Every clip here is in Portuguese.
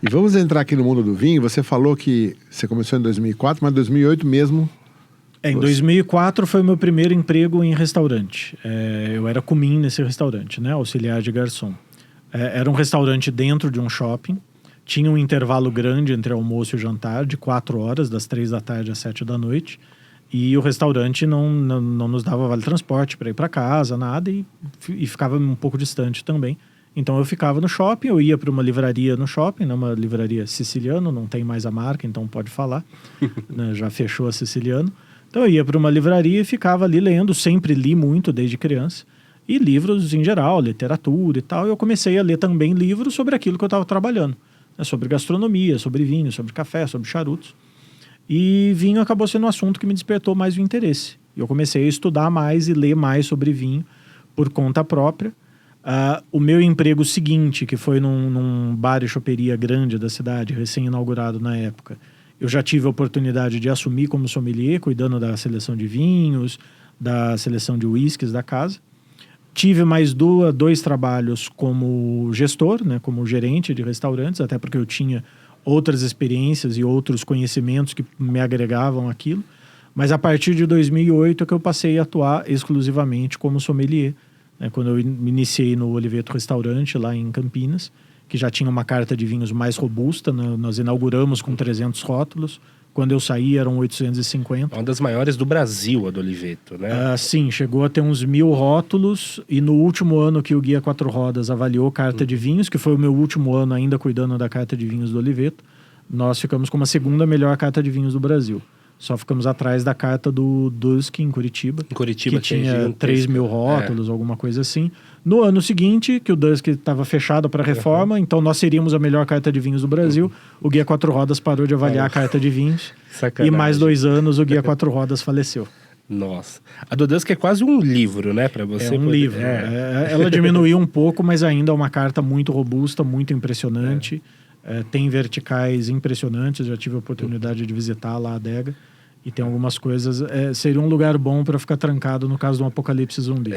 E vamos entrar aqui no mundo do vinho. Você falou que você começou em 2004, mas em 2008 mesmo... Em 2004 foi o meu primeiro emprego em restaurante. Eu era comim nesse restaurante, né? Auxiliar de garçom. Era um restaurante dentro de um shopping. Tinha um intervalo grande entre almoço e jantar, de 4 horas, das 3 da tarde às 7 da noite. E o restaurante não nos dava vale transporte para ir para casa, nada. E ficava um pouco distante também. Então eu ficava no shopping, eu ia para uma livraria no shopping, né, uma livraria Siciliano, não tem mais a marca, então pode falar, né, já fechou a Siciliano. Então eu ia para uma livraria e ficava ali lendo, sempre li muito desde criança, e livros em geral, literatura e tal. E eu comecei a ler também livros sobre aquilo que eu estava trabalhando, né, sobre gastronomia, sobre vinho, sobre café, sobre charutos. E vinho acabou sendo um assunto que me despertou mais o interesse. Eu comecei a estudar mais e ler mais sobre vinho por conta própria. O meu emprego seguinte, que foi num bar e choperia grande da cidade, recém-inaugurado na época, eu já tive a oportunidade de assumir como sommelier, cuidando da seleção de vinhos, da seleção de whiskies da casa. Tive mais dois trabalhos como gestor, né, como gerente de restaurantes, até porque eu tinha outras experiências e outros conhecimentos que me agregavam aquilo. Mas a partir de 2008 é que eu passei a atuar exclusivamente como sommelier. Quando eu me iniciei no Oliveto Restaurante, lá em Campinas, que já tinha uma carta de vinhos mais robusta, né? Nós inauguramos com 300 rótulos. Quando eu saí, eram 850. Uma das maiores do Brasil, a do Oliveto, né? Sim, chegou a ter uns 1.000 rótulos. E no último ano que o Guia Quatro Rodas avaliou carta de vinhos, que foi o meu último ano ainda cuidando da carta de vinhos do Oliveto, nós ficamos com a segunda melhor carta de vinhos do Brasil. Só ficamos atrás da carta do Dusk, em Curitiba. Em Curitiba, que tinha 3.000 rótulos, alguma coisa assim. No ano seguinte, que o Dusk estava fechado para reforma, então nós seríamos a melhor carta de vinhos do Brasil. O Guia Quatro Rodas parou de avaliar a carta de vinhos. Sacanagem. E mais 2 anos, o Guia Quatro Rodas faleceu. Nossa. A do Dusk é quase um livro, né? Para você um livro. Ela diminuiu um pouco, mas ainda é uma carta muito robusta, muito impressionante. Tem verticais impressionantes, já tive a oportunidade de visitar lá a adega. E tem algumas coisas... seria um lugar bom para ficar trancado no caso de um apocalipse zumbi.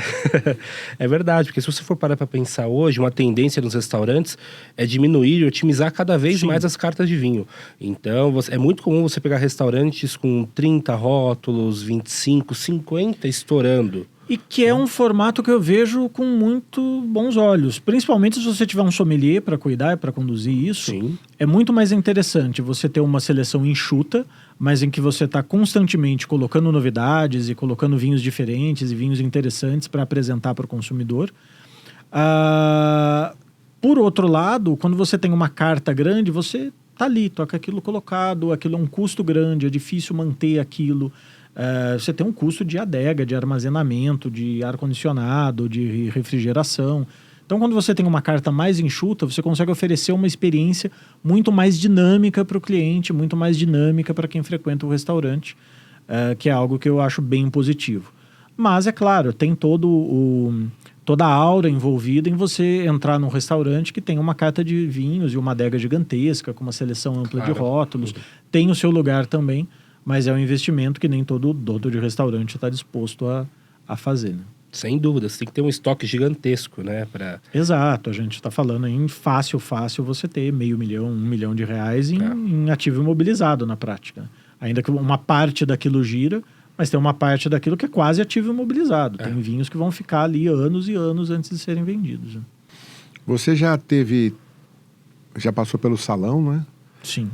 É verdade, porque se você for parar para pensar hoje, uma tendência nos restaurantes é diminuir e otimizar cada vez mais as cartas de vinho. Então, é muito comum você pegar restaurantes com 30 rótulos, 25, 50 estourando. E que é um formato que eu vejo com muito bons olhos. Principalmente se você tiver um sommelier para cuidar e para conduzir isso. Sim. É muito mais interessante você ter uma seleção enxuta, mas em que você está constantemente colocando novidades e colocando vinhos diferentes e vinhos interessantes para apresentar para o consumidor. Por outro lado, quando você tem uma carta grande, você está ali, toca aquilo colocado, aquilo é um custo grande, é difícil manter aquilo. Você tem um custo de adega, de armazenamento, de ar-condicionado, de refrigeração. Então, quando você tem uma carta mais enxuta, você consegue oferecer uma experiência muito mais dinâmica para o cliente, muito mais dinâmica para quem frequenta o restaurante, que é algo que eu acho bem positivo. Mas, é claro, tem toda a aura envolvida em você entrar num restaurante que tem uma carta de vinhos e uma adega gigantesca, com uma seleção ampla de rótulos. Tem o seu lugar também, mas é um investimento que nem todo dono de restaurante está disposto a fazer, né? Sem dúvida, você tem que ter um estoque gigantesco, né? Exato, a gente está falando em fácil você ter R$500.000, R$1 milhão em ativo imobilizado na prática. Ainda que uma parte daquilo gira, mas tem uma parte daquilo que é quase ativo imobilizado. Tem vinhos que vão ficar ali anos e anos antes de serem vendidos, né? Você já passou pelo salão, né? Sim.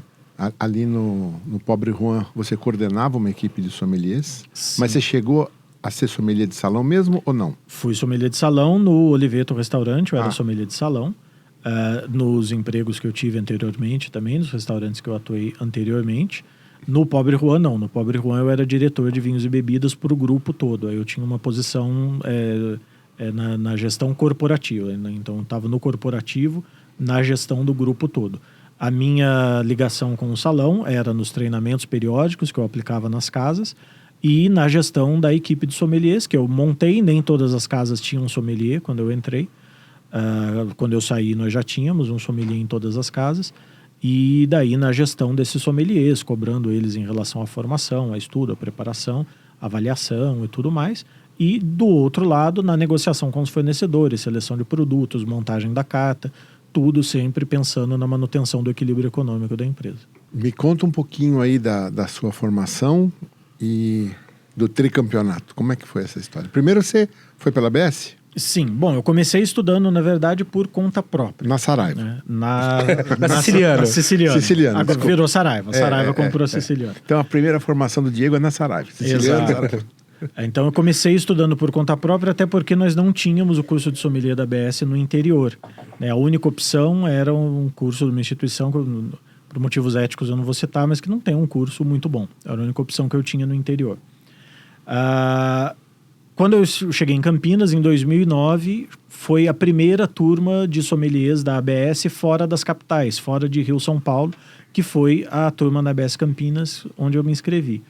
Ali no Pobre Juan, você coordenava uma equipe de sommeliers, Sim. Mas você chegou a ser sommelier de salão mesmo ou não? Fui sommelier de salão no Oliveto Restaurante, eu era sommelier de salão. Nos empregos que eu tive anteriormente também, nos restaurantes que eu atuei anteriormente. No Pobre Juan, não. No Pobre Juan eu era diretor de vinhos e bebidas para o grupo todo. Eu tinha uma posição na gestão corporativa. Então, eu estava no corporativo, na gestão do grupo todo. A minha ligação com o salão era nos treinamentos periódicos que eu aplicava nas casas e na gestão da equipe de sommeliers, que eu montei. Nem todas as casas tinham um sommelier quando eu entrei. Quando eu saí, nós já tínhamos um sommelier em todas as casas. E daí na gestão desses sommeliers, cobrando eles em relação à formação, a estudo, a preparação, avaliação e tudo mais. E do outro lado, na negociação com os fornecedores, seleção de produtos, montagem da carta, tudo sempre pensando na manutenção do equilíbrio econômico da empresa. Me conta um pouquinho aí da sua formação e do tricampeonato. Como é que foi essa história? Primeiro você foi pela ABS? Sim. Bom, eu comecei estudando, na verdade, por conta própria. Na Saraiva. Né? Na Siciliano. Siciliano, Agora desculpa. virou Saraiva. Saraiva comprou a Siciliano. Então a primeira formação do Diego é na Saraiva. Siciliano, Exato. Então eu comecei estudando por conta própria, até porque nós não tínhamos o curso de sommelier da ABS no interior. Né? A única opção era um curso de uma instituição, que, por motivos éticos eu não vou citar, mas que não tem um curso muito bom. Era a única opção que eu tinha no interior. Quando eu cheguei em Campinas, em 2009, foi a primeira turma de sommeliers da ABS fora das capitais, fora de Rio, São Paulo, que foi a turma da ABS Campinas, onde eu me inscrevi.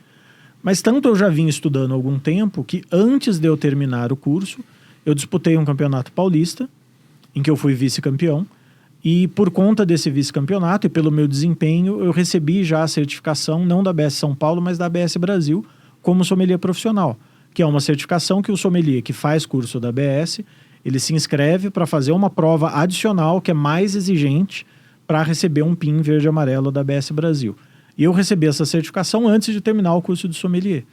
Mas tanto eu já vim estudando há algum tempo que antes de eu terminar o curso, eu disputei um campeonato paulista, em que eu fui vice-campeão, e por conta desse vice-campeonato e pelo meu desempenho, eu recebi já a certificação, não da ABS São Paulo, mas da ABS Brasil, como sommelier profissional, que é uma certificação que o sommelier que faz curso da ABS, ele se inscreve para fazer uma prova adicional que é mais exigente para receber um PIN verde e amarelo da ABS Brasil. E eu recebi essa certificação antes de terminar o curso de sommelier.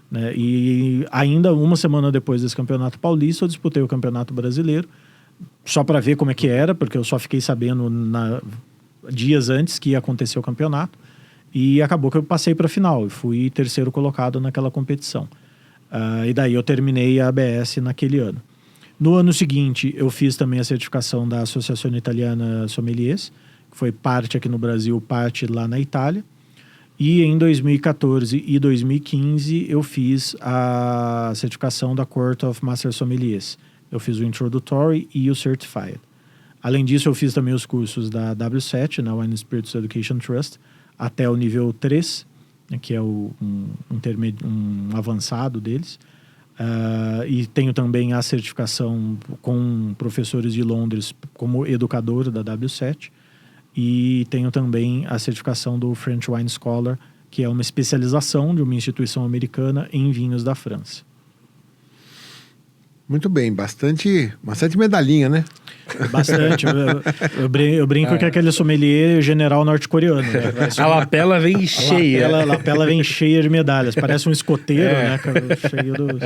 Né? E ainda uma semana depois desse campeonato paulista, eu disputei o campeonato brasileiro, só para ver como é que era, porque eu só fiquei sabendo dias antes que ia acontecer o campeonato. E acabou que eu passei para a final e fui terceiro colocado naquela competição. E daí eu terminei a ABS naquele ano. No ano seguinte, eu fiz também a certificação da Associazione Italiana Sommeliers, que foi parte aqui no Brasil, parte lá na Itália. E em 2014 e 2015 eu fiz a certificação da Court of Master Sommeliers. Eu fiz o Introductory e o Certified. Além disso, eu fiz também os cursos da W7, na Wine Spirits Education Trust, até o nível 3, né, que é um avançado deles. E tenho também a certificação com professores de Londres como educador da W7. E tenho também a certificação do French Wine Scholar, que é uma especialização de uma instituição americana em vinhos da França. Muito bem, bastante medalhinha, né? Bastante. Eu brinco que é aquele sommelier general norte-coreano. Né? A lapela vem cheia. A lapela vem cheia de medalhas. Parece um escoteiro, né? Cheio dos...